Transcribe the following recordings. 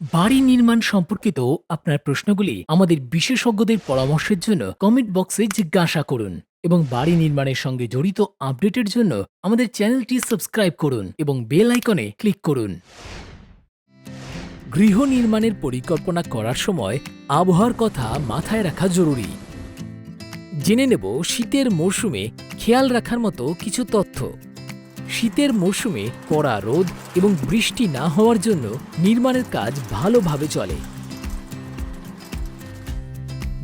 বাড়ি নির্মাণ সম্পর্কিত আপনার প্রশ্নগুলি আমাদের বিশেষজ্ঞদের পরামর্শের জন্য কমেন্ট বক্সে জিজ্ঞাসা করুন এবং বাড়ি নির্মাণের সঙ্গে জড়িত আপডেটের জন্য আমাদের চ্যানেলটি সাবস্ক্রাইব করুন এবং বেল আইকনে ক্লিক করুন। গৃহ নির্মাণের পরিকল্পনা করার সময় আবহাওয়ার কথা মাথায় রাখা জরুরি। জেনে নেব শীতের মরশুমে খেয়াল রাখার মতো কিছু তথ্য। শীতের মরশুমে কড়া রোদ এবং বৃষ্টি না হওয়ার জন্য নির্মাণের কাজ ভালোভাবে চলে।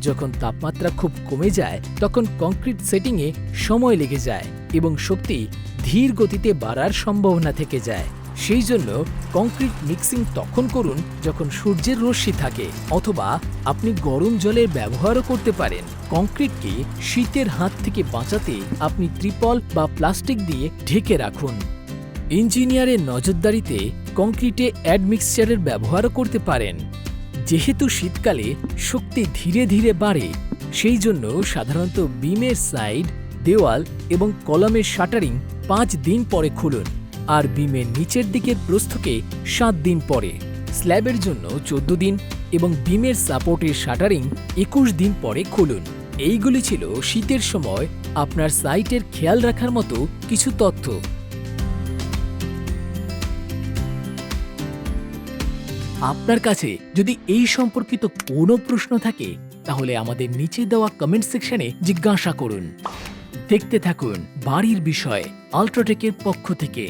যখন তাপমাত্রা খুব কমে যায় তখন কংক্রিট সেটিংয়ে সময় লেগে যায় এবং শক্তি ধীর গতিতে বাড়ার সম্ভাবনা থেকে যায়। সেই জন্য কংক্রিট মিক্সিং তখন করুন যখন সূর্যের রশ্মি থাকে, অথবা আপনি গরম জলের ব্যবহারও করতে পারেন। কংক্রিটকে শীতের হাত থেকে বাঁচাতে আপনি ত্রিপল বা প্লাস্টিক দিয়ে ঢেকে রাখুন। ইঞ্জিনিয়ারের নজরদারিতে কংক্রিটে অ্যাডমিক্সচারের ব্যবহারও করতে পারেন। যেহেতু শীতকালে শক্তি ধীরে ধীরে বাড়ে, সেই জন্য সাধারণত বিমের সাইড, দেওয়াল এবং কলামের শাটারিং 5 দিন পরে খুলুন, আর বিমের নিচের দিকের প্রস্থকে 7 দিন পরে, স্ল্যাবের জন্য 14 দিন এবং বিমের সাপোর্টের শাটারিং 21 দিন পরে খুলুন। এইগুলি ছিল শীতের সময় আপনার সাইটের খেয়াল রাখার মতো কিছু তথ্য। আপনার কাছে যদি এই সম্পর্কিত কোনো প্রশ্ন থাকে তাহলে আমাদের নিচে দেওয়া কমেন্ট সেকশনে জিজ্ঞাসা করুন। দেখতে থাকুন বাড়ির বিষয় আল্ট্রাটেকের পক্ষ থেকে।